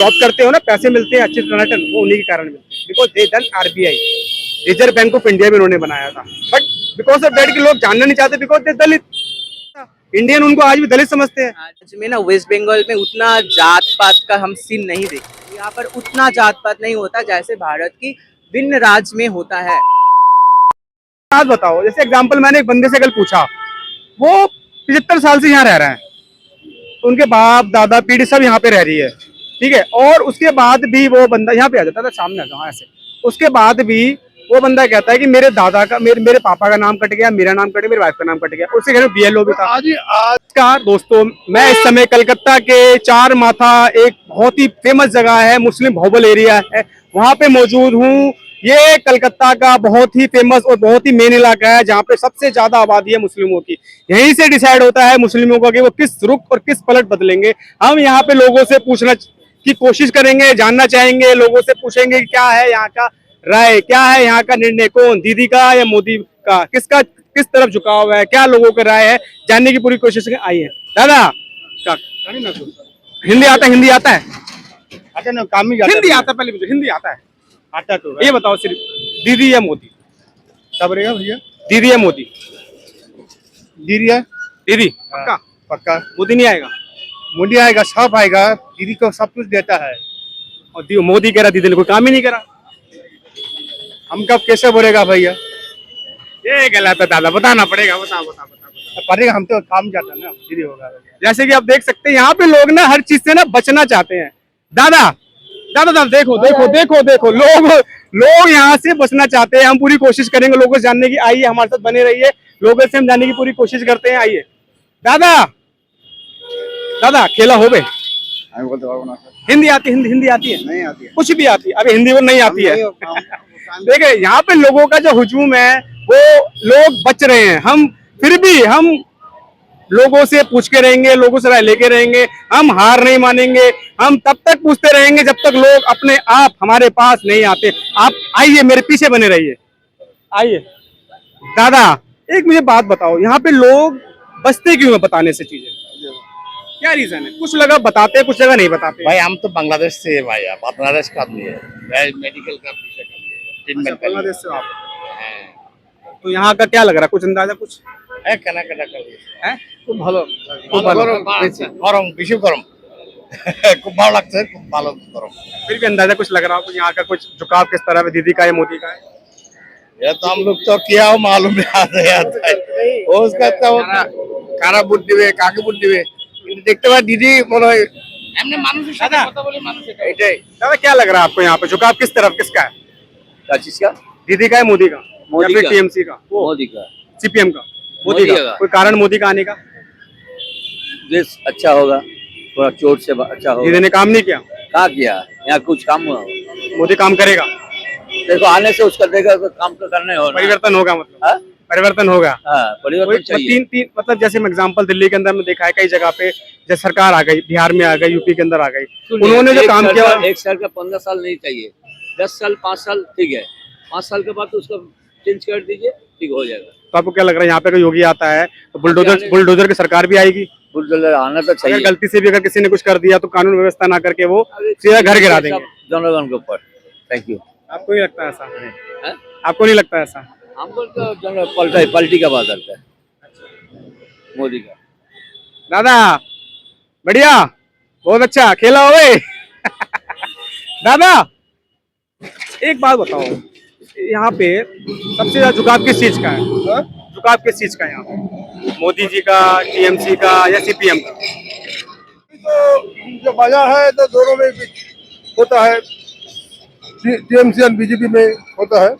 Job करते हो ना, पैसे मिलते हैं अच्छे टनाटन, वो उन्हीं के कारण मिलते हैं। Because they done RBI, reserve bank of India में उन्होंने बनाया था। बट बिकॉज ऑफ दैट के लोग जानना नहीं चाहते, बिकॉज दे दलित। इंडियन उनको आज भी दलित समझते हैं। आज में ना वेस्ट बंगाल में उतना जात पात का हम सीन नहीं देखते। यहाँ पर उतना जात पात नहीं होता जैसे भारत की भिन्न राज्य में होता है। बात बताओ, जैसे एग्जांपल मैंने एक बंदे से कल पूछा, वो 75 साल से यहाँ रह रहा है, उनके बाप दादा पीढ़ी सब यहाँ पे रह रही है, ठीक है, और उसके बाद भी वो बंदा यहाँ पे आ जाता था, सामने आ जाओ ऐसे, उसके बाद भी वो बंदा कहता है कि मेरे दादा का मेरे पापा का नाम कट गया, मेरा नाम कट गया, मेरी वाइफ का नाम कट गया, उसके घर में बीएलओ भी था। आज का दोस्तों, मैं इस समय कलकत्ता के चार माथा, एक बहुत ही फेमस जगह है, मुस्लिम बहुबल एरिया है, वहां पे मौजूद हूँ। ये कलकत्ता का बहुत ही फेमस और बहुत ही मेन इलाका है, जहाँ पे सबसे ज्यादा आबादी है मुस्लिमों की। यहीं से डिसाइड होता है मुस्लिमों का कि वो किस रुख और किस पलट बदलेंगे। हम यहाँ पे लोगों से पूछना की कोशिश करेंगे, जानना चाहेंगे, लोगों से पूछेंगे क्या है यहाँ का राय, क्या है यहाँ का निर्णय, कौन, दीदी का या मोदी का, किसका किस तरफ झुकाव है, क्या लोगों का राय है, जानने की पूरी कोशिश आई है। दादा का हिंदी आता है? हिंदी आता है? अच्छा ना, काम ही हिंदी आता है? पहले मुझे हिंदी आता है? आता तो ये बताओ, सिर्फ दीदी या मोदी? सब रहेगा भैया। दीदी या मोदी? दीदी है। दीदी पक्का? पक्का। मोदी नहीं आएगा? मोदी आएगा, सब आएगा, दीदी को सब कुछ देता है। और मोदी कह रहा दीदी ने कोई काम ही नहीं करा। हम कब कैसे बोलेगा भैया? ये गलत है दादा, बताना पड़ेगा, बताओ बताओ बताओ। पड़ेगा, हम तो काम जाता ना, दीदी होगा। जैसे कि आप देख सकते हैं, यहाँ पे लोग ना हर चीज से ना बचना चाहते हैं। दादा दादा दादा देखो देखो देखो देखो, लोग यहाँ से बचना चाहते हैं। हम पूरी कोशिश करेंगे लोगों से जानने की, आइए हमारे साथ बने रहिए, लोगों से हम जानने की पूरी कोशिश करते हैं, आइए। दादा दादा खेला हो गए? हिंदी आती? हिंदी आती है? नहीं आती है। कुछ भी आती है? अभी हिंदी वो नहीं आती है। देखिए यहाँ पे लोगों का जो हुजूम है, वो लोग बच रहे हैं, हम फिर भी हम लोगों से पूछ के रहेंगे, लोगों से राय लेके रहेंगे, हम हार नहीं मानेंगे, हम तब तक पूछते रहेंगे जब तक लोग अपने आप हमारे पास नहीं आते। आप आइए, मेरे पीछे बने रहिए, आइए। दादा एक मुझे बात बताओ, यहाँ पे लोग बचते क्यों है बताने से चीजें? क्या रीजन है? कुछ जगह बताते हैं, कुछ जगह नहीं बताते। भाई हम तो बांग्लादेश से है भाई, आप बांग्लादेश का आदमी है, मेडिकल का विषय का लिए ट्रीटमेंट का बांग्लादेश से आप, तो यहाँ का क्या लग रहा है? कुछ अंदाजा कुछ है? कना कना कर है? খুব ভালো, খুব ভালো, গরম, বেশি গরম, খুব ভালো লাগছে, খুব ভালো গরম। फिर भी अंदाजा कुछ लग रहा हो यहाँ का कुछ झुकाव किस तरह है, दीदी का या मोदी का है? ये तो हम लोग तो किया हो मालूम नहीं आता है, वो उसका तो কারা ভোট দিবে, কাকে ভোট দিবে, কিন্তু দেখতে পাই দিদি মনে হয় এমনি মানুষের সাথে কথা বলে মানুষ এটাই। दादा क्या लग रहा है आपको यहाँ पे झुकाव किस तरफ किसका है? क्या चीज का? दीदी का है मोदी का? मोदी या फिर का। टीएमसी का? मोदी का। सीपीएम का? मोदी मोदी का। का। कोई कारण मोदी का आने का? देश अच्छा होगा, थोड़ा चोट से अच्छा होगा। दीदी ने काम नहीं किया, कहाँ किया? यहाँ कुछ काम हुआ? मोदी काम करेगा, देखो आने से उसका देखा काम तो करने हो। परिवर्तन होगा, मतलब हाँ? परिवर्तन होगा। हाँ, परिवर्तन चाहिए। तीन मतलब जैसे एग्जांपल दिल्ली के अंदर में देखा है, कई जगह पे जैसे सरकार आ गई, बिहार में आ गई, यूपी के अंदर आ गई, उन्होंने जो काम किया, एक साल का 15 साल नहीं चाहिए, 10 साल 5 साल ठीक है, 5 साल के बाद तो उसका चेंज कर दीजिए, ठीक हो जाएगा। तो आपको क्या लग रहा है यहाँ पे कोई योगी आता है तो बुलडोजर की सरकार भी आएगी? बुलडोजर आना तो अगर चाहिए। गलती से भी अगर किसी ने कुछ कर दिया तो कानून व्यवस्था ना करके वो सीधा घर गिरा देंगे जनगण के ऊपर। Thank you. आपको नहीं लगता ऐसा? है? आपको नहीं लगता ऐसा? हमको तो जनरल पलटी का बात करता है, मोदी का। दादा बढ़िया, बहुत अच्छा खेला हो गए। दादा एक बात बताओ, यहाँ पे सबसे ज्यादा झुकाव किस चीज का है? झुकाव किस चीज का है यहाँ पे? मोदी जी का, टीएमसी का या सीपीएम का? तो जो बाजार है तो दोनों में होता है, टीएमसी और बीजेपी में होता है।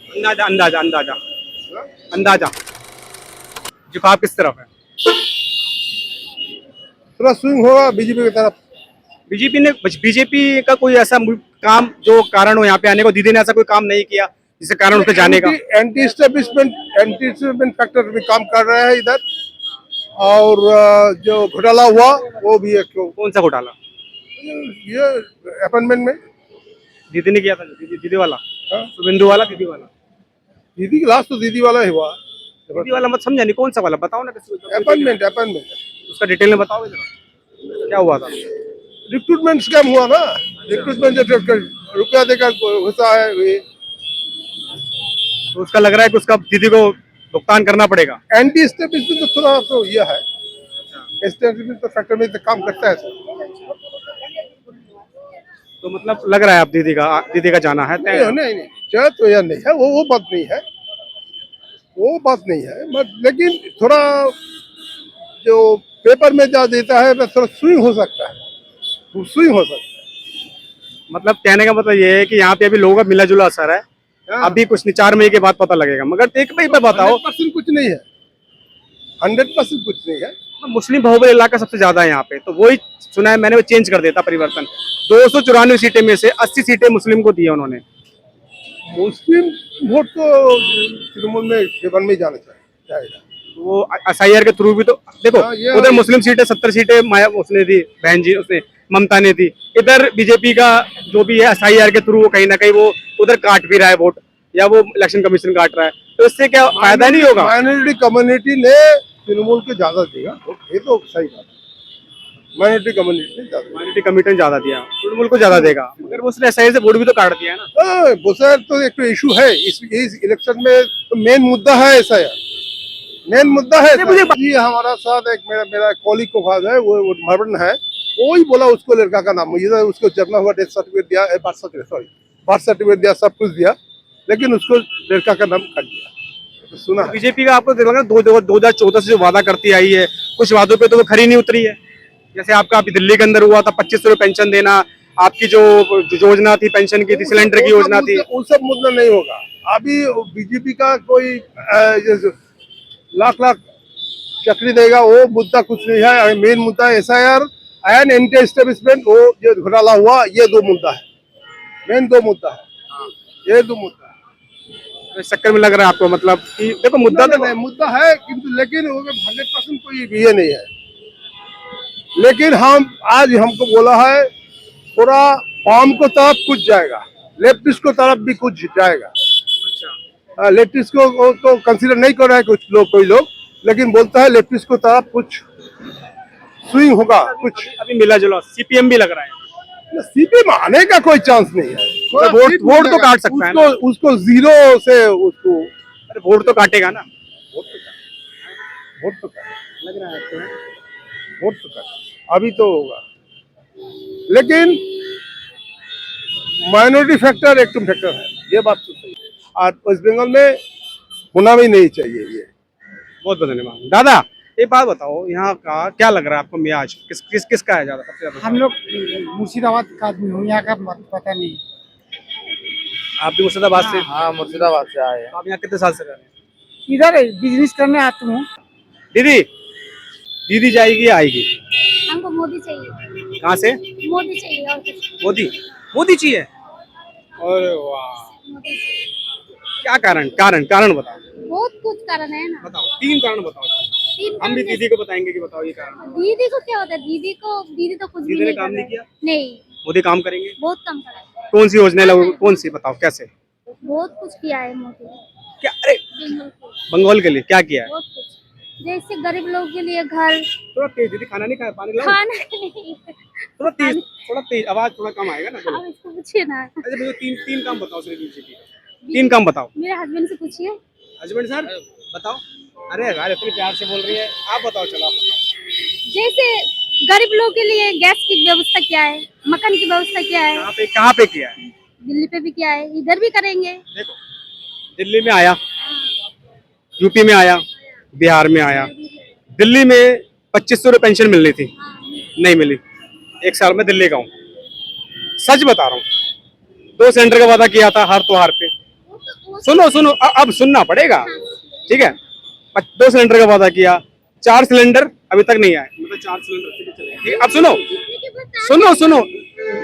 अंदाजा अंदाजा अंदाजा अंदाजा झुकाव किस तरफ है? थोड़ा स्विंग होगा बीजेपी की तरफ। बीजेपी का कोई ऐसा काम जो कारण हो यहाँ पे आने को? दीदी ने ऐसा कोई काम नहीं किया जिसके कारण उसे जाने का? एंटी एस्टेब्लिशमेंट फैक्टर भी काम कर रहे हैं इधर, और जो घोटाला हुआ वो भी है। कौन सा घोटाला? ये अपॉइंटमेंट में दीदी ने किया था, दीदी वाला? हाँ? शुभेंदु वाला, दीदी वाला? दीदी लास्ट तो दीदी वाला ही हुआ। दीदी वाला मत समझा नहीं, कौन सा वाला बताओ ना। अपॉइंटमेंट उसका डिटेल में बताओ जरा, क्या हुआ था? रिक्रूटमेंट स्कैम हुआ ना, रिक्रूटमेंट रुपया देकर होता है ये। तो उसका लग रहा है कि उसका दीदी को भुगतान करना पड़ेगा। एंटी एस्टेब्लिशमेंट तो थोड़ा तो ये है, एस्टेब्लिशमेंट तो फैक्टर में तो काम करता है सर। तो मतलब लग रहा है आप दीदी का जाना है नहीं नहीं नहीं, चाहे तो या नहीं है, वो बात नहीं है, वो बात नहीं है, बट लेकिन थोड़ा जो पेपर में जा देता है बस थोड़ा स्विंग हो सकता है, वो स्विंग हो सकता है। मतलब कहने का मतलब ये है कि यहाँ पे अभी लोगों का मिला जुला असर है। हाँ। अभी कुछ नहीं, 4 मई के बाद पता लगेगा। मगर एक भाई पे बताओ, 100% कुछ नहीं है, 100% कुछ नहीं है। मुस्लिम बहुबल इलाका सबसे ज्यादा है यहाँ पे, तो वही सुना है मैंने, वो चेंज कर देता परिवर्तन। 294 सीटें में से 80 सीटें मुस्लिम को दी है उन्होंने। मुस्लिम वोट तो तृणमूल में सेवन में जाना चाहिए। वो SIR के थ्रू भी तो देखो, हाँ, ये उधर मुस्लिम सीटें 70 सीटें माया उसने दी, बहन जी उसने, ममता ने दी। इधर बीजेपी का जो भी है SIR के थ्रू वो कहीं ना कहीं वो उधर काट भी रहा है वोट, या वो इलेक्शन कमीशन काट रहा है, तो इससे क्या फायदा नहीं होगा? माइनॉरिटी कम्युनिटी ने तृणमूल को ज्यादा देगा, ये तो सही बात है। माइनॉरिटी कमिटी ने ज्यादा दिया, तृणमूल को ज्यादा देगा, मगर वो उसने SIR से वोट भी तो काट दिया है ना। बोसर तो एक तो इशू है इस इलेक्शन में, तो मेन मुद्दा है ऐसा है, मेन मुद्दा है। मुझे ये हमारा साथ एक मेरा कॉलीग को फादर है, वो मरबन है, वो ही बोला उसको लड़का का नाम, मुझे उसको जन्मा हुआ डेथ सर्टिफिकेट दिया, बर्थ सर्टिफिकेट दिया, सब कुछ दिया, लेकिन उसको लड़का का नाम काट दिया। तो सुना बीजेपी का आपको लगा 2014 से जो वादा करती आई है, कुछ वादों पे तो वो खरी नहीं उतरी है। जैसे आपका अभी दिल्ली के अंदर हुआ था 2500 पेंशन देना, आपकी जो योजना थी पेंशन की थी, सिलेंडर की योजना थी, वो सब मुद्दा नहीं होगा। अभी बीजेपी का कोई लाख चक्री देगा, वो मुद्दा कुछ नहीं है। मेन मुद्दा SIR एंड एंटी एस्टेब्लिशमेंट, वो जो घोटाला हुआ, ये दो मुद्दा है, मेन दो मुद्दा है, ये दो मुद्दा है। तो इस चक्कर में लग रहा है आपको मतलब कि देखो मुद्दा तो नहीं, मुद्दा है, किंतु लेकिन 100% कोई ये नहीं है। लेकिन हम आज हमको बोला है थोड़ा वाम को तरफ कुछ जाएगा, लेफ्टिस्ट को तरफ भी कुछ जाएगा। लेफ्टिस्ट को तो कंसीडर नहीं कर रहा है कुछ लोग, कोई लोग, लेकिन बोलता है लेफ्टिस्ट को तरफ कुछ स्विंग होगा कुछ। अभी मिला जुला CPM भी लग रहा है, CPM आने का कोई चांस नहीं है। वोट तो काट सकता है ना। उसको जीरो से उसको वोट तो काटेगा ना, वोट तो लग रहा है वोट तो काट अभी तो होगा, लेकिन माइनॉरिटी फैक्टर एक फैक्टर है, ये बात तो सही है। और वेस्ट बंगाल में होना भी नहीं चाहिए ये। बहुत बहुत धन्यवाद। दादा एक बात बताओ, यहाँ का क्या लग रहा है आपको मियाज, किसका है ज्यादा, सबसे ज्यादा? हम लोग मुर्शिदाबाद का आदमी हूँ, यहाँ का पता नहीं। आप भी मुर्शिदाबाद से? हाँ, मुर्शिदाबाद से आए हैं। आप यहाँ कितने साल से रह रहे हैं? इधर बिजनेस करने आता हूँ। दीदी जाएगी या आएगी? हमको मोदी चाहिए। कहाँ से? मोदी चाहिए और कुछ मोदी चाहिए? अरे वाह, मोदी चाहिए। क्या कारण बताओ, बहुत कुछ कारण है ना। बताओ 3 कारण बताओ। तीन हम भी कारण दीदी को बताएंगे कि बताओ ये कारण। दीदी को क्या होता है, दीदी तो कुछ भी दीदी ने नहीं काम कर नहीं रहा किया? है। नहीं, मोदी काम करेंगे? बहुत कम करा है। कौन सी योजना लागू, कौन सी बताओ, कैसे? बहुत कुछ किया है मोदी क्या? अरे बंगाल को, बंगाल के लिए क्या किया है? बहुत कुछ, जैसे गरीब लोगों के लिए घर, थोड़ा तेज दीदी, खाना नहीं खाया, पानी लाओ। खाना नहीं। थोड़ा तेज आवाज, थोड़ा कम आएगा ना, बोलो। आप इसको पूछिए ना, अच्छा मुझे तीन काम बताओ सिर्फ बीजेपी का, 3 काम बताओ। मेरे हस्बैंड से पूछिए। हस्बैंड सर बताओ। अरे यार इतने प्यार से बोल रही है, आप बताओ, चलो आप बताओ। जैसे गरीब लोगों के लिए गैस की व्यवस्था क्या है, मकान की व्यवस्था क्या है, कहाँ पे किया है? दिल्ली पे भी किया है, इधर भी करेंगे। देखो दिल्ली में आया, यूपी में आया, बिहार में आया। दिल्ली में 2500 रुपये पेंशन मिलनी थी, नहीं मिली। 1 साल में दिल्ली का हूँ, सच बता रहा हूँ। 2 सिलेंडर का वादा किया था हर त्योहार पे। सुनो अब सुनना पड़ेगा, ठीक है? 2 सिलेंडर का वादा किया, 4 सिलेंडर अभी तक नहीं आए, मतलब 4 सिलेंडर चले गए। ठीक है, अब सुनो,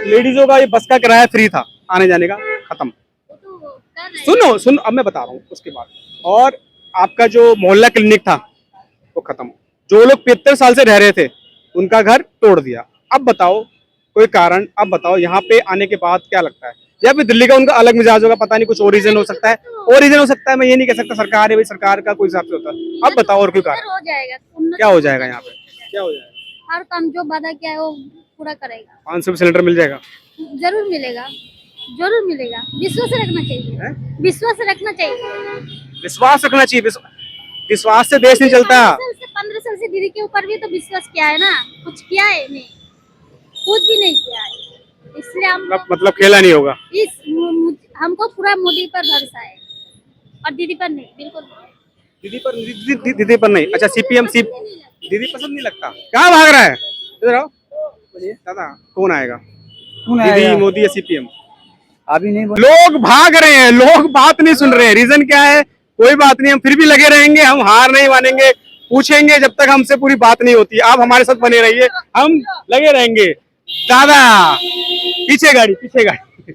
लेडीजों का ये बस का किराया फ्री था, आने जाने का खत्म। सुनो अब मैं बता रहा हूँ उसके बाद। और आपका जो मोहल्ला क्लिनिक था वो खत्म। जो लोग 75 साल से रह रहे थे उनका घर तोड़ दिया। अब बताओ कोई कारण, अब बताओ यहाँ पे आने के बाद क्या लगता है? या फिर दिल्ली का उनका अलग मिजाज होगा, पता नहीं, कुछ और रीजन हो सकता है, मैं ये नहीं कह सकता। सरकार है भाई, सरकार का कोई हिसाब से होता है। अब बताओ और कोई कारण हो जाएगा, क्या हो जाएगा यहाँ पे? क्या हो जाएगा? हर काम जो वादा किया है वो पूरा करेगा। 500 में सिलेंडर मिल जाएगा? जरूर मिलेगा, जरूर मिलेगा। विश्वास रखना चाहिए, विश्वास रखना चाहिए। विश्वास रखना चाहिए। विश्वास से देश नहीं चलता। 15 साल से दीदी के ऊपर भी तो विश्वास किया है ना, कुछ किया है नहीं, कुछ भी नहीं किया है। इसलिए हम मतलब खेला नहीं होगा। हमको पूरा मोदी पर भरोसा है और दीदी पर नहीं, बिल्कुल नहीं। दीदी पर नहीं। अच्छा सीपीएम दीदी पसंद नहीं लगता। कहाँ भाग रहा है? इधर आओ। दादा कौन आएगा? दीदी, मोदी या सीपीएम? अभी नहीं लोग भाग रहे हैं, लोग बात नहीं सुन रहे हैं। रीजन क्या है? कोई बात नहीं, हम फिर भी लगे रहेंगे, हम हार नहीं मानेंगे, पूछेंगे जब तक हमसे पूरी बात नहीं होती। आप हमारे साथ बने रहिए, हम लगे रहेंगे। दादा पीछे गाड़ी, पीछे गाड़ी,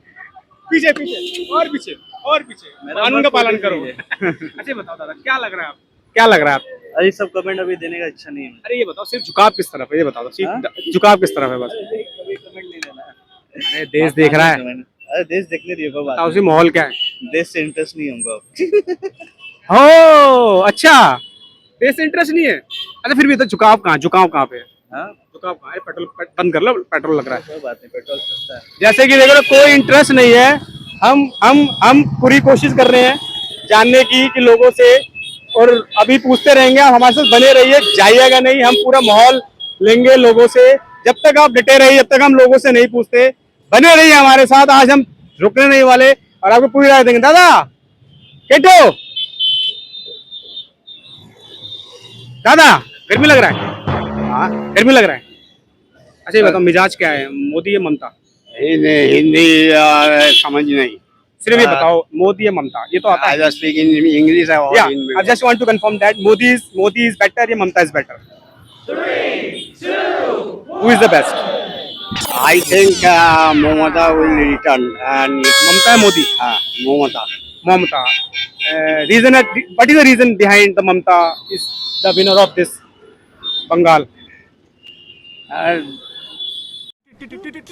पीछे पीछे और पीछे और पीछे। कानून का पालन करो। अच्छा बताओ दादा, क्या लग रहा है आपको? क्या लग रहा है आपको? अरे सब कमेंट अभी देने का इच्छा नहीं है। अरे ये बताओ, सिर्फ झुकाव किस तरफ है ये बता दो। सिर्फ झुकाव किस तरफ है बस? कभी कमेंट नहीं देना है। अरे देश देख रहा है। अरे देश देखने दियो कोई बात बताओ उसी माहौल क्या है? नहीं। देश से इंटरेस्ट नहीं होगा। हो अच्छा, देश से इंटरेस्ट नहीं है। अच्छा फिर भी तो झुकाव कहाँ पे है? हाँ झुकाव कहाँ है? पेट्रोल बंद कर लो, पेट्रोल लग रहा है। कोई बात नहीं, पेट्रोल सस्ता है। जैसे कि देखो कोई इंटरेस्ट नहीं है। हम पूरी कोशिश कर रहे हैं जानने की कि लोगों से, और अभी पूछते रहेंगे। आप हमारे साथ बने रहिए, जाइएगा नहीं। हम पूरा माहौल लेंगे लोगों से। जब तक आप डटे रहिए, जब तक हम लोगों से नहीं पूछते, बने रहिए हमारे साथ। आज हम रुकने नहीं वाले और आपको पूरी राय देंगे। दादा केटो, दादा गर्मी लग रहा है? हाँ गर्मी लग रहा है। अच्छा ये बताओ मिजाज क्या है, मोदी या ममता? हिंदी समझ नहीं। सिर्फ ये बताओ मोदी या ममता, ये तो आता है। I speak in English or Yeah, in I just want to confirm that Modi is better या Mamta is better? 3, 2, 1. Who is the best? I think Mamata will return and Mamta या Modi? Mamata. Mamta. What is the reason behind the Mamta is the winner of this Bengal?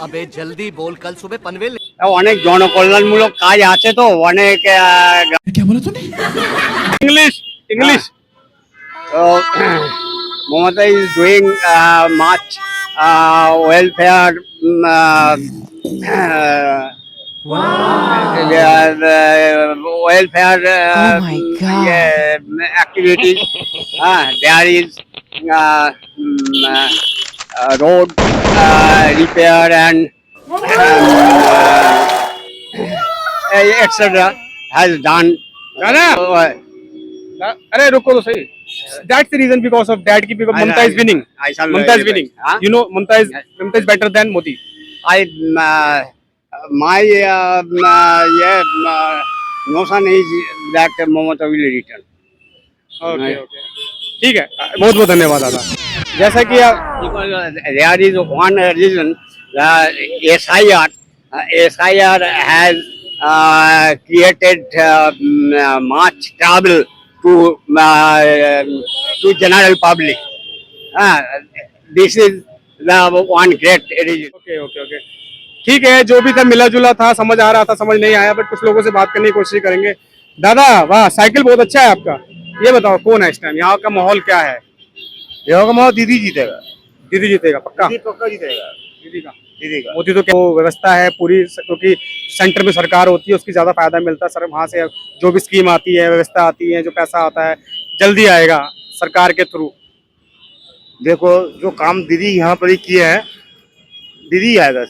अबे जल्दी बोल, कल सुबह पनवेल অনেক জনকল্যাণমূলক কাজ আছে তো অনেক English. Mamata is doing much welfare welfare activities. There is road repair and etc. has done. अरे रुको तो सही. That's the reason because of that. Because Mamta is winning. Mamta is winning. You know, Mamta is better than Modi. My notion is that Mamata will return. Okay. ठीक है, बहुत बहुत धन्यवाद दादा. जैसा कि there is one reason, SIR has created much trouble to general public. This is the one great reason. Okay. ठीक है, जो भी था मिला जुला था, समझ आ रहा था, समझ नहीं आया, बट कुछ लोगों से बात करने की कोशिश करेंगे. दादा वाह, साइकिल बहुत अच्छा है आपका. ये बताओ कौन है इस टाइम, यहाँ का माहौल क्या है? यहाँ का माहौल दीदी जीतेगा. दीदी जीतेगा पक्का? पक्का जीतेगा. दीदी का. मोदी तो क्या वो व्यवस्था है पूरी, क्योंकि सेंटर में सरकार होती है, उसकी ज्यादा फायदा मिलता है. सर वहाँ से जो भी स्कीम आती है, व्यवस्था आती है, जो पैसा आता है जल्दी आएगा सरकार के थ्रू. देखो जो काम दीदी यहाँ पर ही किए हैं, दीदी आएगा.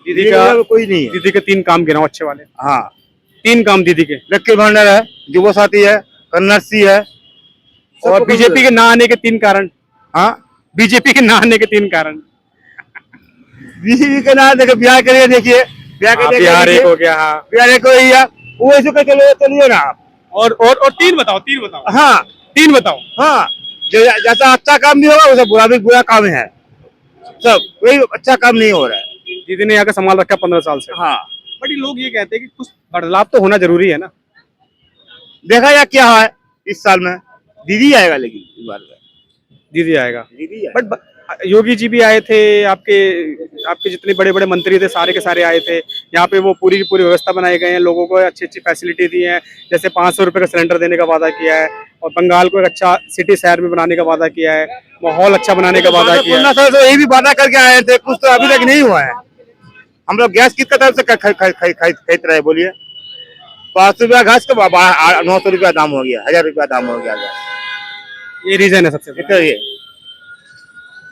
दीदी का कोई नहीं है. दीदी के 3 काम गिनाओ अच्छे वाले. हाँ 3 काम दीदी के. लक्की भंडार है, युवा साथी है, कन्याश्री है. और बीजेपी के ना आने के 3 कारण. हाँ बीजेपी के ना आने के 3 कारण. बीजेपी के ना देखो, बिहार के लिए देखिए, बिहार एक हो गया. हाँ बिहार एक हो गया, वो ऐसे का चलिए ना आप. और 3 बताओ. हाँ 3 बताओ. हाँ जैसा अच्छा काम नहीं होगा वैसा बुरा भी बुरा काम है. सब कोई अच्छा काम नहीं हो रहा है. दीदी ने यहाँ का संभाल रखा 15 साल से. हाँ बट ये लोग ये कहते हैं कि कुछ बदलाव तो होना जरूरी है ना. देखा या क्या है इस साल में. दीदी आएगा, लेकिन इस बार दीदी आएगा. दीदी बट योगी जी भी आए थे, आपके आपके जितने बड़े बड़े मंत्री थे सारे के सारे आए थे। यहाँ पे वो पूरी की पूरी व्यवस्था बनाई गई है, लोगों को अच्छी अच्छी फैसिलिटी दी है, जैसे 500 रुपये का सिलेंडर देने का वादा किया है, और बंगाल को एक अच्छा सिटी शहर में बनाने का वादा किया है, माहौल अच्छा बनाने का वादा किया है। 15 साल से यही भी वादा करके आए थे, कुछ तो अभी तक नहीं हुआ है। हम लोग गैस किस तरफ से खरीद रहे हैं बोलिए? 500 रुपया घास का 900 रुपया दाम हो गया, 1000 रुपया दाम हो गया। ये रीजन है सबसे बड़ा। तो ये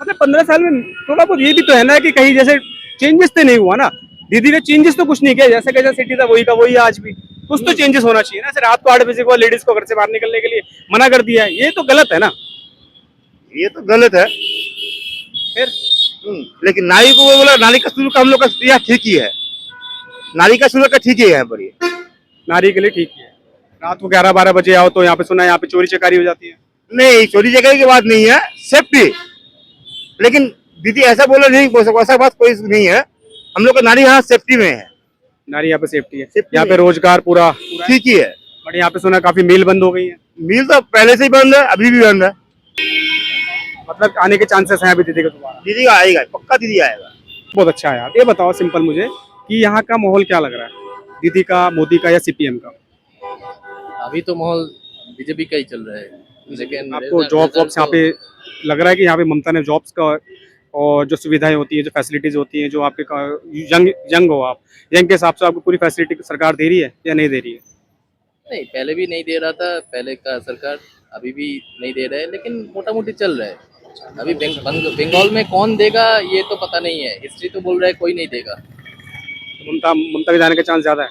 मतलब 15 साल में थोड़ा बहुत ये भी तो है ना कि कहीं जैसे चेंजेस तो नहीं हुआ ना। दीदी ने चेंजेस तो कुछ नहीं किया, जैसा कैसा सिटी था वही का वही है आज भी। कुछ तो चेंजेस होना चाहिए ना। ऐसे रात को 8 बजे को लेडीज को घर से बाहर निकलने के लिए मना कर दिया है, ये तो गलत है ना। ये तो गलत है। फिर लेकिन नारी को वो बोला, नारी का शुरू का हम लोग का दिया ठीक ही है, नारी का शुरू का ठीक ही है यहाँ पर। ये नारी के लिए ठीक है। रात को 11-12 बजे आओ तो यहाँ पे सुना है यहाँ पे चोरी चकारी हो जाती है। नहीं, चोरी जगह की बात नहीं है, सेफ्टी। लेकिन दीदी ऐसा बोला नहीं, ऐसा बात कोई नहीं है। हम लोग का नारी यहाँ सेफ्टी में है, नारी यहाँ पे सेफ्टी है, सेफ्टी यहाँ पे में। रोजगार पूरा ठीक ही है। बट यहाँ पे सुना है काफी मिल बंद हो गई है। मिल तो पहले से ही बंद है, अभी भी बंद है। मतलब आने के चांसेस हैं अभी दीदी का दोबारा। दीदी आएगा, पक्का दीदी आएगा। बहुत अच्छा है यार। ये बताओ सिंपल मुझे कि यहाँ का माहौल क्या लग रहा है, दीदी का, मोदी का या सीपीएम का? अभी तो माहौल बीजेपी का ही चल रहा है, लेकिन आपको जॉब वॉब्स यहाँ पे लग रहा है कि यहाँ पे ममता ने जॉब्स का और जो सुविधाएं होती है, जो फैसिलिटीज होती हैं, जो आपके यंग हो आप, यंग के हिसाब से आपको पूरी फैसिलिटी सरकार दे रही है या नहीं दे रही है? नहीं, पहले भी नहीं दे रहा था, पहले का सरकार, अभी भी नहीं दे रहा है, लेकिन मोटा मोटी चल रहा है। अभी बंगाल में कौन देगा ये तो पता नहीं है, हिस्ट्री तो बोल रहा है कोई नहीं देगा। तो ममता के जाने का चांस ज्यादा है,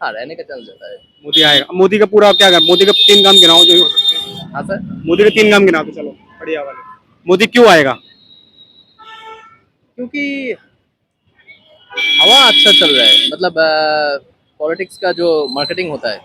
हाँ, रहने का चांस ज्यादा है। मोदी आएगा। मोदी का पूरा क्या, मोदी का 3 काम गिनाओ जो हो सकते हैं। हाँ सर, मोदी के 3 काम गिना दो, चलो बढ़िया वाले। मोदी क्यों आएगा? क्योंकि हवा अच्छा चल रहा है, मतलब पॉलिटिक्स का जो मार्केटिंग होता है,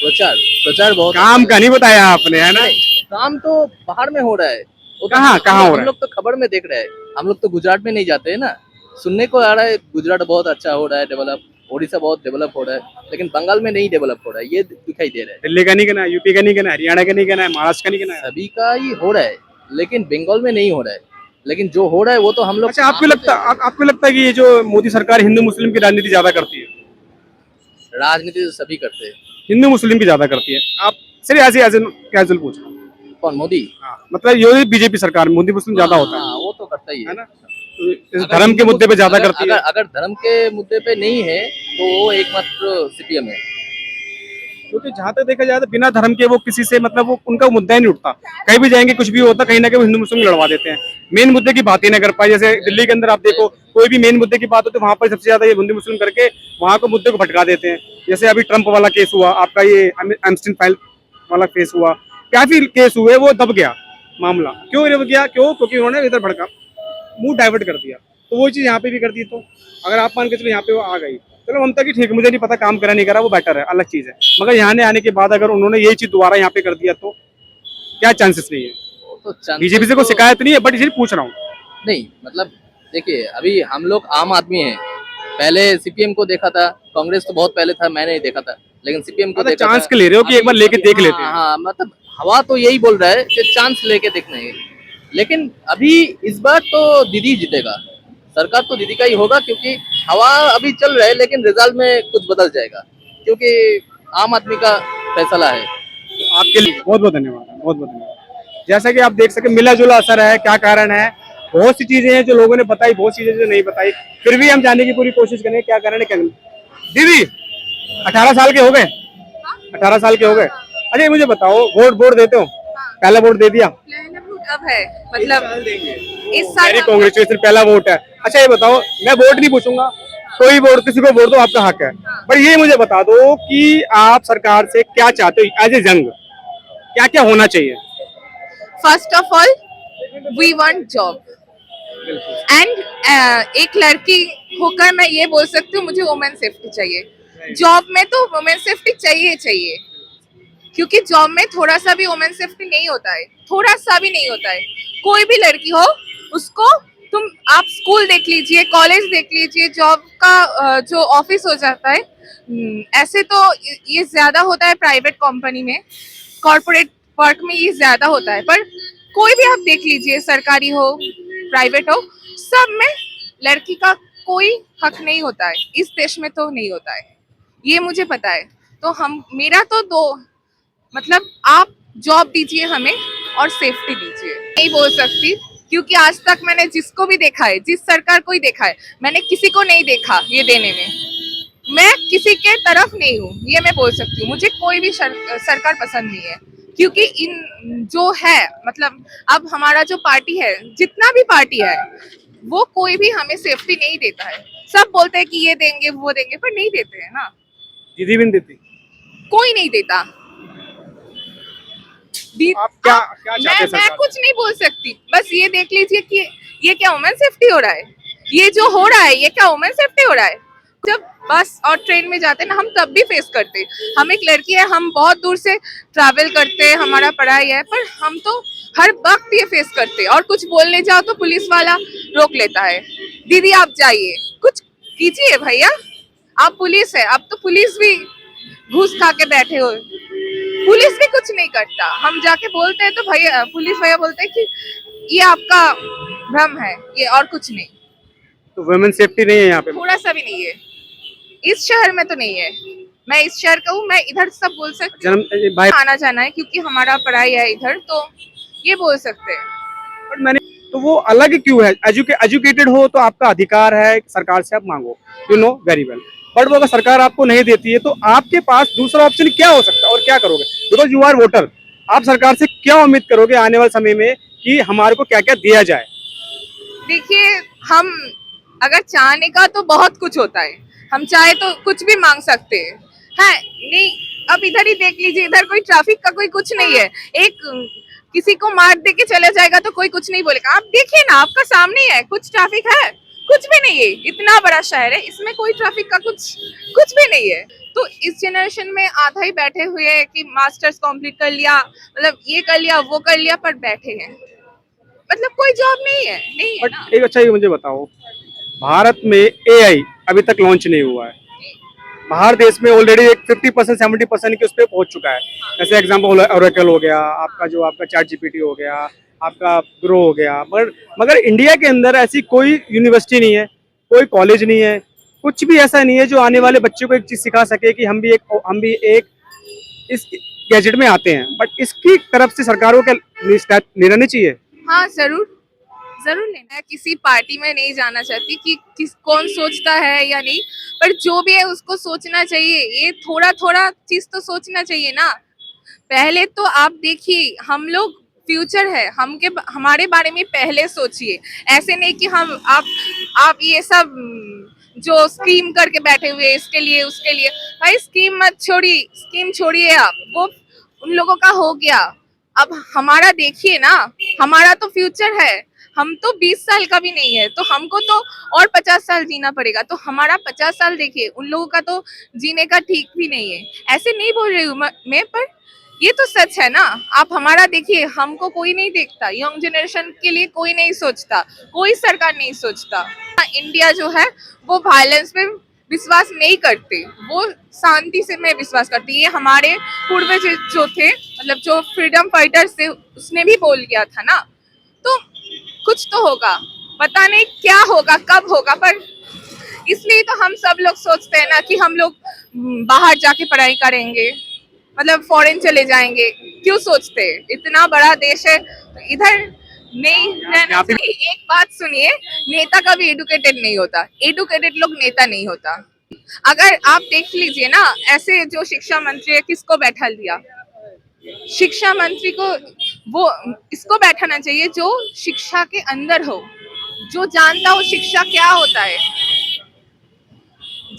प्रचार बहुत काम का नहीं बताया आपने, है ना? काम तो बाहर में हो रहा है। वो तो कहाँ हो रहा हम है? लोग तो खबर में देख रहे हैं, हम लोग तो गुजरात में नहीं जाते हैं ना, सुनने को आ रहा है गुजरात बहुत अच्छा हो रहा है डेवलप, ओडिशा बहुत डेवलप हो रहा है, लेकिन बंगाल में नहीं डेवलप हो रहा है, ये दिखाई दे रहा है। दिल्ली का नहीं कहना है, यूपी का नहीं कहना है, हरियाणा का नहीं कहना है, महाराष्ट्र का नहीं कहना है। सभी का ही हो रहा है, लेकिन बंगाल में नहीं हो रहा है। लेकिन जो हो रहा है वो तो हम लोग। अच्छा, आपको लगता है कि ये जो मोदी सरकार हिंदू मुस्लिम की राजनीति ज्यादा करती है? राजनीति तो सभी करते हैं। हिंदू मुस्लिम की ज्यादा करती है? आप सिर्फ ऐसे कैजुअल पूछ रहा हूँ। कौन, मोदी? हाँ, मतलब ये बीजेपी सरकार में मोदी मुस्लिम ज्यादा होता हाँ, वो तो करता ही है है ना? तो इस धर्म के मुद्दे पे ज्यादा करती है। अगर धर्म के मुद्दे पे नहीं है तो वो एकमात्र सीपीएम है। क्योंकि जहाँ तक देखा जाए तो बिना धर्म के वो किसी से, मतलब वो उनका मुद्दा ही नहीं उठता। कहीं भी जाएंगे कुछ भी होता, कहीं ना कहीं वो हिंदू मुस्लिम लड़वा देते हैं, मेन मुद्दे की बात ही नहीं कर पाए। जैसे दिल्ली के अंदर आप देखो, कोई भी मेन मुद्दे की बात हो तो वहां पर सबसे ज्यादा ये हिंदू मुस्लिम करके वहां को मुद्दे को भटका देते हैं। जैसे अभी ट्रंप वाला केस हुआ, आपका ये एम्स्टीन फाइल वाला केस हुआ, काफी केस हुए, वो दब गया मामला। क्यों दब गया? क्योंकि उन्होंने इधर भड़का, मुंह डाइवर्ट कर दिया। तो वो चीज यहाँ पे भी कर दी। तो अगर आप मान के चलो यहाँ पे वो आ गई, चलो ममता की ठीक है, मुझे नहीं पता काम करा नहीं करा, वो बेटर है, अलग चीज है। मगर यहाँ आने के बाद अगर उन्होंने यही चीज दोबारा यहाँ पे कर दिया तो क्या चांसेस नहीं है? तो बीजेपी से कोई शिकायत नहीं है, बट इसे पूछ रहा हूँ। नहीं, मतलब देखिए, अभी हम लोग आम आदमी हैं, पहले सीपीएम को देखा था, कांग्रेस तो बहुत पहले था, मैंने नहीं देखा था, लेकिन सीपीएम को देखा चांस था। के ले रहे हो कि एक बार लेके देख हाँ, लेते हैं? हाँ, मतलब हवा तो यही बोल रहा है कि चांस लेके देखना है, लेकिन अभी इस बार तो दीदी जीतेगा, सरकार तो दीदी का ही होगा, क्योंकि हवा अभी चल रहा है, लेकिन रिजल्ट में कुछ बदल जाएगा, क्योंकि आम आदमी का फैसला है। तो आपके लिए बहुत बहुत धन्यवाद, बहुत बहुत धन्यवाद। जैसा कि आप देख सके मिला जुला असर है। क्या कारण है? बहुत सी चीजें हैं जो लोगों ने बताई, बहुत सी चीजें जो नहीं बताई, फिर भी हम जानने की पूरी कोशिश करें क्या कारण है, क्या नहीं। दीदी 18 साल के हो गए? 18 साल के हो गए? अच्छा, ये मुझे बताओ, वोट देते हो? पहला वोट दे दिया? अब है, मतलब इस साल वेरी कांग्रेचुलेशन, पहला वोट है। अच्छा, ये बताओ, मैं वोट नहीं पूछूंगा, कोई वोट, किसी को वोट दो, आपका हक है। पर ये मुझे बता दो कि आप सरकार से क्या चाहते हो एज ए जंग, क्या क्या होना चाहिए? First of all we want job and एक लड़की होकर मैं ये बोल सकती हूँ, मुझे वुमेन सेफ्टी चाहिए। जॉब में तो वुमेन सेफ्टी चाहिए, क्योंकि जॉब में थोड़ा सा भी वुमेन सेफ्टी नहीं होता है, थोड़ा सा भी नहीं होता है। कोई भी लड़की हो, उसको आप स्कूल देख लीजिए, कॉलेज देख लीजिए, जॉब का जो ऑफिस हो जाता है, ऐसे तो ये ज्यादा होता है प्राइवेट कंपनी में, कॉर्पोरेट वर्क में ये ज्यादा होता है, पर कोई भी आप देख लीजिए, सरकारी हो, प्राइवेट हो, सब में लड़की का कोई हक नहीं होता है। इस देश में तो नहीं होता है, ये मुझे पता है। तो हम मेरा तो दो मतलब आप जॉब दीजिए हमें और सेफ्टी दीजिए। नहीं बोल सकती क्योंकि आज तक मैंने जिसको भी देखा है, जिस सरकार को ही देखा है, मैंने किसी को नहीं देखा ये देने में। मैं किसी के तरफ नहीं हूँ, ये मैं बोल सकती हूँ। मुझे कोई भी सरकार पसंद नहीं है क्योंकि इन जो है मतलब अब हमारा जो पार्टी है, जितना भी पार्टी है, वो कोई भी हमें सेफ्टी नहीं देता है। सब बोलते हैं कि ये देंगे वो देंगे, पर नहीं देते हैं ना। दीदी भी नहीं देती। कोई नहीं देता। आप क्या चाहते हैं मैं सरकार कुछ नहीं बोल सकती, बस ये देख लीजिए कि ये क्या वुमेन सेफ्टी हो रहा है, ये जो हो रहा है ये क्या वुमेन सेफ्टी हो रहा है। जब बस और ट्रेन में जाते हैं ना, हम तब भी फेस करते हैं। हम एक लड़की है, हम बहुत दूर से ट्रैवल करते हैं, हमारा पढ़ाई है, पर हम तो हर वक्त ये फेस करते हैं। और कुछ बोलने जाओ तो पुलिस वाला रोक लेता है, दीदी आप जाइए, कुछ कीजिए भैया, आप पुलिस है। अब तो पुलिस भी घूस खा के बैठे हो, पुलिस भी कुछ नहीं करता। हम जाके बोलते हैं तो भैया, पुलिस भैया बोलते हैं कि ये आपका भ्रम है, ये और कुछ नहीं। तो वुमेन सेफ्टी नहीं है यहाँ पे? थोड़ा सा भी नहीं है, इस शहर में तो नहीं है। मैं इस शहर का हूँ, मैं इधर सब बोल सकती हूँ। जन्म भाई आना जाना है क्योंकि हमारा पढ़ाई है इधर, तो ये बोल सकते हैं। पर मैंने तो वो अलग क्यों है? एजुकेटेड हो तो आपका अधिकार है सरकार से आप मांगो, you know very well. But वो अगर सरकार आपको नहीं देती है तो आपके पास दूसरा ऑप्शन क्या हो सकता है और क्या करोगे? बिकॉज यू आर वोटर, आप सरकार से क्या उम्मीद करोगे आने वाले समय में कि हमारे को क्या क्या दिया जाए? देखिए, हम अगर चाहने का तो बहुत कुछ होता है, हम चाहे तो कुछ भी मांग सकते हैं। है नहीं, अब इधर ही देख लीजिए, इधर कोई ट्रैफिक का कोई कुछ नहीं है। एक किसी को मार दे के चले जाएगा तो कोई कुछ नहीं बोलेगा। आप देखिए ना, आपका सामने है, कुछ ट्रैफिक है? कुछ भी नहीं है। इतना बड़ा शहर है, इसमें कोई ट्रैफिक का कुछ भी नहीं है। तो इस जनरेशन में आधा ही बैठे हुए हैं कि मास्टर्स कंप्लीट कर लिया, मतलब ये कर लिया वो कर लिया, पर बैठे हैं, मतलब कोई जॉब नहीं है बट ना। एक अच्छा ये मुझे बताओ, भारत में एआई अभी तक लॉन्च नहीं हुआ है। बाहर देश में ऑलरेडी एक 50% 70% के उस पर पहुंच चुका है। जैसे एग्जांपल ओरेकल हो गया, आपका चैट जीपीटी हो गया, आपका ग्रो हो गया। मगर इंडिया के अंदर ऐसी कोई यूनिवर्सिटी नहीं है, कोई कॉलेज नहीं है, कुछ भी ऐसा नहीं है जो आने वाले बच्चों को एक चीज सिखा सके कि हम भी एक इस गैजेट में आते हैं। बट इसकी तरफ से सरकारों का लेना नहीं चाहिए। हाँ, जरूर लेना है। किसी पार्टी में नहीं जाना चाहती कि कौन सोचता है या नहीं, पर जो भी है उसको सोचना चाहिए। ये थोड़ा चीज तो सोचना चाहिए ना। पहले तो आप देखिए, हम लोग फ्यूचर है, हमारे बारे में पहले सोचिए। ऐसे नहीं कि आप ये सब जो स्कीम करके बैठे हुए, इसके लिए उसके लिए। भाई स्कीम छोड़िए आप, वो उन लोगों का हो गया। अब हमारा देखिए ना, हमारा तो फ्यूचर है। हम तो 20 साल का भी नहीं है, तो हमको तो और 50 साल जीना पड़ेगा। तो हमारा 50 साल देखिए, उन लोगों का तो जीने का ठीक भी नहीं है। ऐसे नहीं बोल रही हूँ मैं, पर ये तो सच है ना। आप हमारा देखिए, हमको कोई नहीं देखता, यंग जनरेशन के लिए कोई नहीं सोचता, कोई सरकार नहीं सोचता। इंडिया जो है वो वायलेंस पे विश्वास नहीं करते, वो शांति से में विश्वास करती है। ये हमारे पूर्वज जो थे, मतलब जो फ्रीडम फाइटर्स थे, उसने भी बोल गया था ना। तो कुछ तो होगा, पता नहीं क्या होगा, कब होगा, पर इसलिए तो हम सब लोग सोचते हैं ना कि हम लोग बाहर जाके पढ़ाई करेंगे, मतलब फॉरेन चले जाएंगे। क्यों सोचते हैं? इतना बड़ा देश है, तो इधर नहीं रहना चाहिए। एक बात सुनिए, नेता कभी एडुकेटेड नहीं होता, एडुकेटेड लोग नेता नहीं होता। अगर आप देख लीजिए ना, ऐसे जो शिक्षा मंत्री है, किसको बैठा दिया? शिक्षा मंत्री को वो इसको बैठाना चाहिए जो शिक्षा के अंदर हो, जो जानता हो शिक्षा क्या होता है।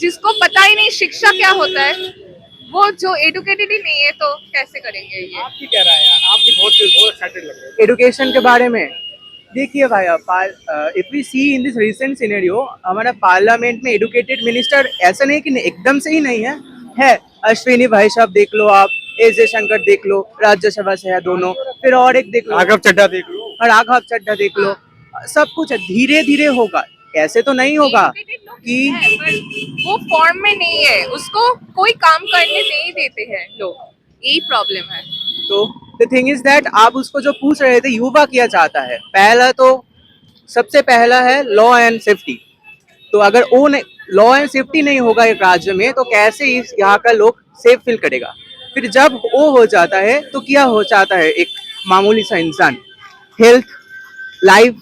जिसको पता ही नहीं शिक्षा क्या होता है, वो जो एडुकेटेड ही नहीं है, तो कैसे करेंगे ये? आप की कह रहा है यार, आप भी बहुत एक्साइटेड लग रहे हैं। एडुकेशन के बारे में देखिए भाई, if we see in this recent scenario, हमारा पार्लियामेंट में एडुकेटेड मिनिस्टर ऐसा नहीं कि एकदम से ही नहीं है। अश्विनी भाई साहब देख लो, आप एस जयशंकर देख लो, राज्यसभा से है दोनों। फिर और एक देख लो, राघव चड्ढा देख लो, और राघव चड्ढा देख लो। सब कुछ धीरे धीरे होगा, ऐसे तो नहीं होगा कि वो फॉर्म में नहीं है, उसको कोई काम करने नहीं देते हैं लोग, यही प्रॉब्लम है। तो द थिंग इज दैट आप उसको जो पूछ रहे थे, युवा क्या चाहता है, पहला तो सबसे पहला है लॉ एंड सेफ्टी। तो अगर वो लॉ एंड सेफ्टी नहीं होगा एक राज्य में तो कैसे इस यहाँ का लोग सेफ फील करेगा। फिर जब वो हो जाता है तो क्या हो जाता है एक मामूली सा इंसान, हेल्थ, लाइफ।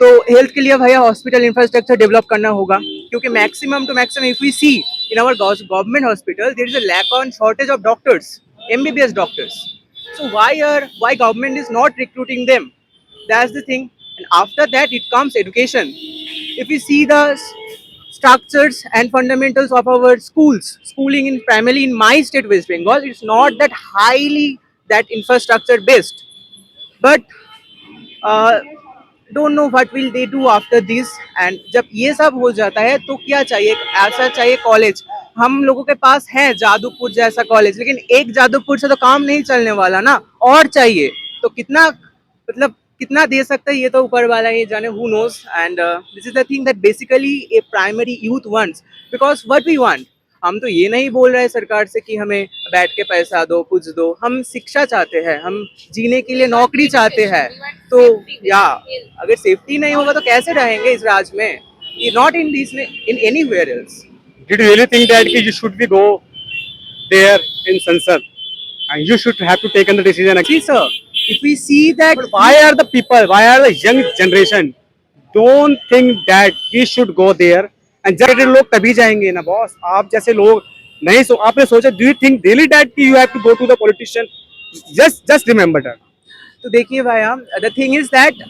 तो हेल्थ के लिए भैया हॉस्पिटल इंफ्रास्ट्रक्चर डेवलप करना होगा, क्योंकि maximum to maximum if we see in our government hospital there is a lack on shortage of doctors, MBBS doctors. So why government is not recruiting them? That's the thing. And after that it comes education. If we see the structures and fundamentals of our schooling in primarily in my state West Bengal, it's not that highly that infrastructure based. But don't know what will they do after this. And जब ये सब हो जाता है तो क्या चाहिए, ऐसा चाहिए कॉलेज। हम लोगों के पास है जादवपुर जैसा कॉलेज, लेकिन एक जादवपुर से तो काम नहीं चलने वाला ना, और चाहिए। तो कितना मतलब कितना दे सकता है ये तो ऊपर वाला ही जाने, who knows. And this is the thing that basically a primary youth wants, because what we want, हम तो ये नहीं बोल रहे सरकार से कि हमें बैठ के पैसा दो, कुछ दो। हम शिक्षा चाहते हैं, हम जीने के लिए नौकरी चाहते हैं। तो या अगर सेफ्टी नहीं होगा तो कैसे रहेंगे इस राज्य में? Not in this, in anywhere else. Did you really think that you should be go there in Sansad and you should have to take the decision? See sir, if we see that, But why are the people, why are the young generation don't think that we should go there? And जब लोग तभी जाएंगे ना boss. आप जैसे लोग नहीं आपने सोचा, do you think really that you have to go to the politician? Just remember that. तो देखिए भैया, the thing is that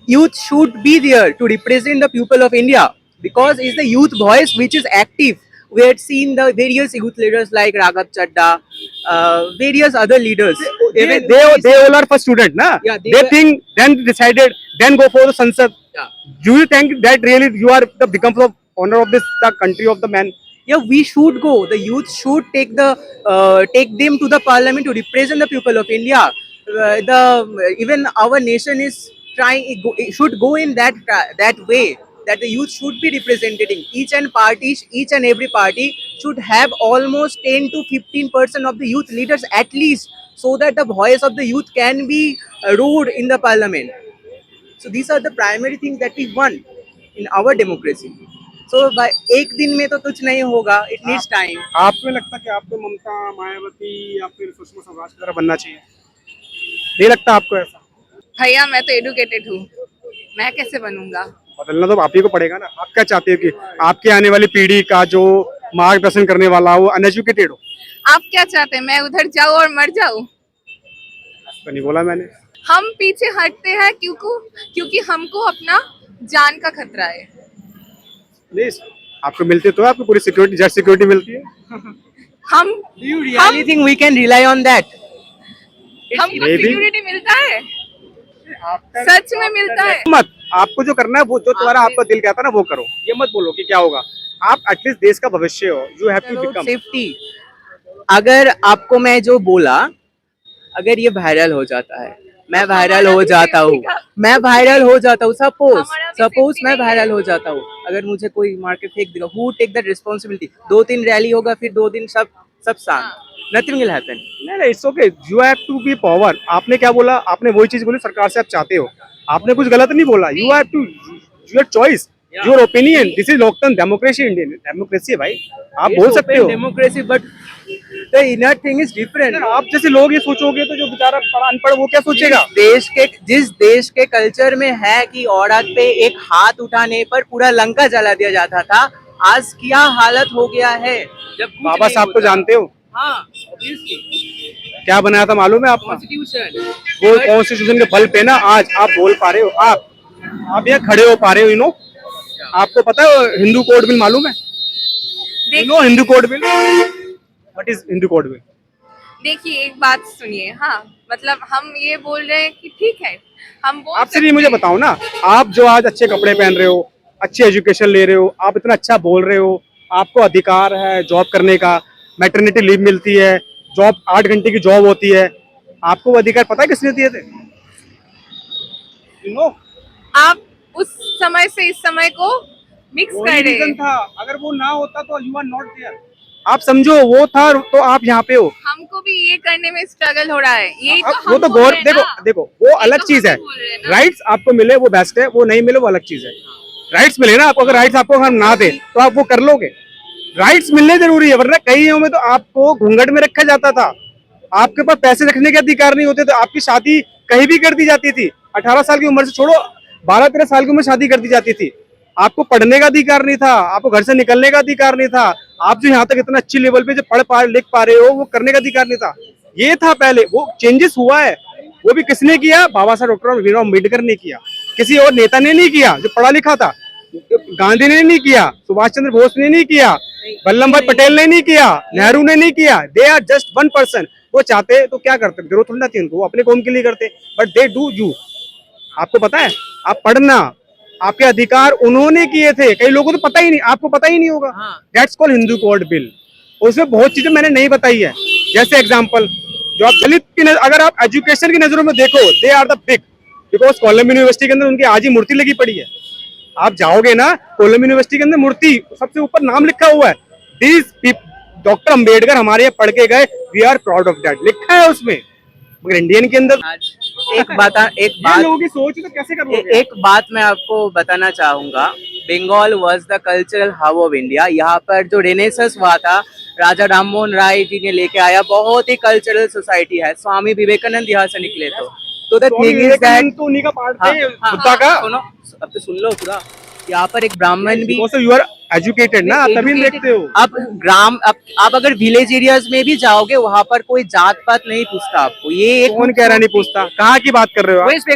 youth should be there to represent the people of India, because it's the youth voice which is active. We had seen the various youth leaders like Raghav Chadda, various other leaders. They all are for student, na? Yeah, they think, then decided, then go for the Sansad. Yeah. Do you think that really you are the become the honor of this the country of the man? Yeah, we should go. The youth should take them to the parliament to represent the people of India. Even our nation is trying, it should go in that way, that the youth should be representing each and every party should have almost 10 to 15% of the youth leaders at least, so that the voice of the youth can be ruled in the parliament. So these are the primary things that we want in our democracy. So by एक दिन में तो कुछ नहीं होगा, it needs time. आपको लगता कि आपको ममता, मायावती या फिर सुषमा स्वराज की तरह बनना चाहिए? नहीं लगता आपको ऐसा? भैया मैं तो एडुकेटेड हूँ, मैं कैसे बनूंगा? बदलना तो आप ही को पड़ेगा ना। आप क्या चाहते हो कि आपके आने वाली पीढ़ी का जो मार्गदर्शन करने वाला हो वो अनएजुकेटेड हो? आप क्या चाहते हैं, मैं उधर जाऊँ और मर जाऊँ? तो नहीं बोला मैंने। हम पीछे हटते हैं क्योंकि हमको अपना जान का खतरा है। नहीं, आपको मिलती तो आपको पूरी सिक्योरिटी, जस्ट सिक्योरिटी मिलती है। हम Do you really think we can rely on that? हमको Maybe. सिक्योरिटी मिलता है, सच में मिलता है। मत, आपको जो करना है वो जो तुम्हारा आपका दिल कहता है ना वो करो। ये मत बोलो कि क्या होगा। आप एटलीस्ट देश का भविष्य हो, you have to become. Safety, अगर आपको मैं जो बोला, अगर ये वायरल हो जाता है, मैं वायरल हो जाता हूँ, सपोज मैं वायरल हो जाता हूँ, अगर मुझे कोई मार्केट फेंक देगा, who take that responsibility? 2-3 rally होगा, फिर 2 दिन सब शांत, नथिंग विल हैपन। नहीं, it's okay, you have to be power. आपने क्या बोला? आपने वही चीज बोली सरकार से आप चाहते हो, आपने कुछ गलत नहीं बोला। You have to, your choice, your opinion, this is लोकतंत्र, डेमोक्रेसी, इंडियन डेमोक्रेसी है भाई, आप बोल सकते हो। Democracy, but the inner thing is different. आप जैसे लोग ये सोचोगे तो जो बेचारा पढ़ा अनपढ़ वो क्या सोचेगा? जिस देश के कल्चर में है कि औरत पे एक हाथ उठाने पर पूरा लंका जला दिया जाता था, आज क्या हालत हो गया है। जब बाबा साहब को जानते हो? हाँ, obviously. क्या बनाया था मालूम है आपका? कॉन्स्टिट्यूशन। वो कॉन्स्टिट्यूशन के बल पे ना आज आप बोल पा रहे हो, आप यहाँ खड़े हो पा रहे हो। यू नो, आपको पता है हिंदू कोड बिल मालूम है? You know Hindu code bill? What is Hindu code bill? देखिए एक बात सुनिए, हाँ मतलब हम ये बोल रहे हैं कि ठीक है, हम बोल आप सिर्फ मुझे बताओ ना, आप जो आज अच्छे कपड़े पहन रहे हो, अच्छी एजुकेशन ले रहे हो, आप इतना अच्छा बोल रहे हो, आपको अधिकार है जॉब करने का, मैटरनिटी लीव मिलती है, जॉब 8 घंटे की जॉब होती है, आपको वो अधिकार पता है किसने दिए थे? यू नो, आप उस समय से इस समय को मिक्स कर रहे हैं। था, अगर वो ना होता तो यू आर नॉट देयर। आप समझो वो था तो आप यहाँ पे हो। हमको भी ये करने में स्ट्रगल हो रहा है, यही तो अब हम वो तो बोल गौर रहे हैं देखो ना। देखो वो अलग तो चीज हम है। ही बोल रहे हैं ना। राइट्स आपको मिले वो बेस्ट है, वो नहीं मिले वो अलग चीज है। राइट्स मिले ना आपको, अगर राइट्स आपको हम ना दे तो आप वो कर लोगे। राइट्स मिलने जरूरी है, वरना कई में तो आपको घूंघट में रखा जाता था, आपके पास पैसे रखने के अधिकार नहीं होते थे, आपकी शादी कहीं भी कर दी जाती थी। 18 साल की उम्र से छोड़ो, 12-13 साल की उम्र शादी कर दी जाती थी। आपको पढ़ने का अधिकार नहीं था, आपको घर से निकलने का अधिकार नहीं था। आप जो यहाँ तक इतना अच्छी लेवल पे जो लिख पा रहे हो, वो करने का अधिकार नहीं था। ये था पहले, वो चेंजेस हुआ है। वो भी किसने किया? बाबा साहब डॉक्टर भीमराव अम्बेडकर ने किया, किसी और नेता ने नहीं किया जो पढ़ा लिखा था। गांधी ने नहीं किया, सुभाष चंद्र बोस ने नहीं किया, वल्लभ भाई पटेल ने नहीं किया, नेहरू ने नहीं किया। They are just one person. वो चाहते तो क्या करते, जरूरत थोड़ी ना थी उनको, वो अपने कौम के लिए करते, बट दे डू यू। आपको पता है, आप पढ़ना, आपके अधिकार उन्होंने किए थे। कई लोगों को तो पता ही नहीं, आपको पता ही नहीं होगा। That's called Hindu code bill. उसमें बहुत चीजें मैंने नहीं बताई है। जैसे एग्जांपल, जो आप दलित की अगर आप एजुकेशन की नजरों में देखो, they are the big, because कोलम यूनिवर्सिटी के अंदर उनकी आज ही मूर्ति लगी पड़ी है। आप जाओगे ना कोलम यूनिवर्सिटी के अंदर, मूर्ति सबसे ऊपर नाम लिखा हुआ है, दिस डॉक्टर अंबेडकर हमारे यहाँ पढ़ के गए, we are proud of that, लिखा है उसमें। मगर इंडियन के अंदर एक बात लोगों की सोच तो कैसे करोगे? एक बात मैं आपको बताना चाहूंगा। Bengal was the cultural hub of India. यहाँ पर जो रेनेसेंस हुआ था, राजा राममोहन राय जी ने लेके आया, बहुत ही कल्चरल सोसाइटी है। स्वामी विवेकानंद यहाँ से निकले तो द थिंग इज दैट, तो उन्हीं का पार्ट थे बुद्धा का। सुनो, अब तो सुन लो पूरा। यहाँ पर एक ब्राह्मण भी, यू आर एजुकेटेड ना, तभी देखते हो। आप अगर विलेज एरियाज में भी जाओगे, वहाँ पर कोई जात पात नहीं पूछता आपको। ये एक कौन कह रहा नहीं पूछता? कहाँ की बात कर रहे हो आप? वेस्ट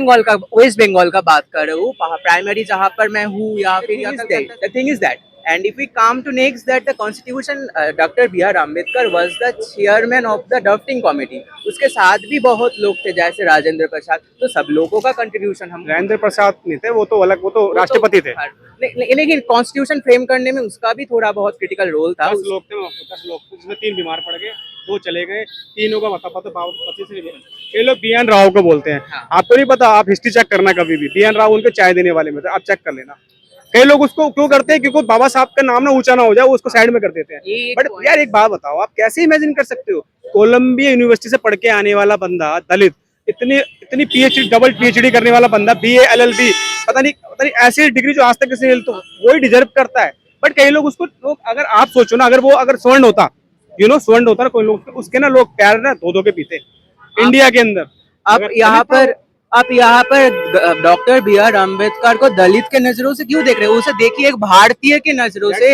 बंगाल का बात कर रहे हो, प्राइमरी जहाँ पर मैं हूँ, या फिर the thing is that. And if we come to next, that the Constitution, Dr. B.R. Ambedkar was the chairman of the drafting committee. उसके साथ भी बहुत लोग थे, जैसे राजेंद्र प्रसाद। तो सब लोगों का कंट्रीब्यूशन हम, राजेंद्र प्रसाद नहीं थे, वो तो अलग, वो तो राष्ट्रपति थे। लेकिन कॉन्स्टिट्यूशन फ्रेम करने में उसका भी थोड़ा बहुत क्रिटिकल रोल था। 10 लोग थे, 10 लोग, जिसमें 3 बीमार पड़ गए, 2 चले गए, 3 का मता पता 25 से। ये लोग बी एन राव को बोलते हैं। आपको नहीं पता, आप हिस्ट्री चेक करना कभी भी। बी एन राव उनके चाय देने वाले में थे, आप चेक कर लेना। कई लोग उसको क्यों करते हैं? क्योंकि बाबा साहब का नाम ना ऊंचा ना हो जाए, वो उसको साइड में कर देते हैं। बट यार एक बात बताओ, आप कैसे इमेजिन कर सकते हो, कोलंबिया यूनिवर्सिटी से पढ़ के आने वाला बंदा, दलित, इतनी पीएचडी, डबल पीएचडी करने वाला बंदा, बीए एलएलबी, पता नहीं ऐसी डिग्री जो आज तक किसी ने, तो वो ही डिजर्व करता है। बट कई लोग उसको, अगर आप सोचो ना, अगर स्वर्ण होता, स्वर्ण होता ना कोई लोग, उसके ना लोग पैर ना धो के पीते इंडिया के अंदर। आप यहाँ पर डॉक्टर बी आर अम्बेडकर को दलित के नजरों से क्यों देख रहे हो? उसे देखिए एक भारतीय के नजरों से।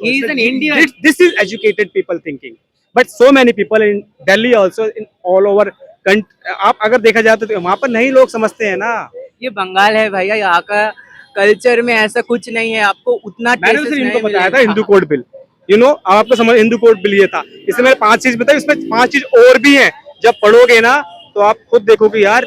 He is an Indian. This is educated people thinking, but so many people in Delhi also, in all over आप अगर देखा जाए तो वहाँ पर नहीं लोग समझते हैं ना। ये बंगाल है भैया, यहाँ का कल्चर में ऐसा कुछ नहीं है। आपको उतना मैंने तो इनको बताया था हिंदू कोड बिल, आपको समझ, हिंदू कोड बिल ये था। इसमें मैंने 5 चीज बताई, इसमें 5 चीज और भी हैं। जब पढ़ोगे ना तो आप खुद देखोगे यार,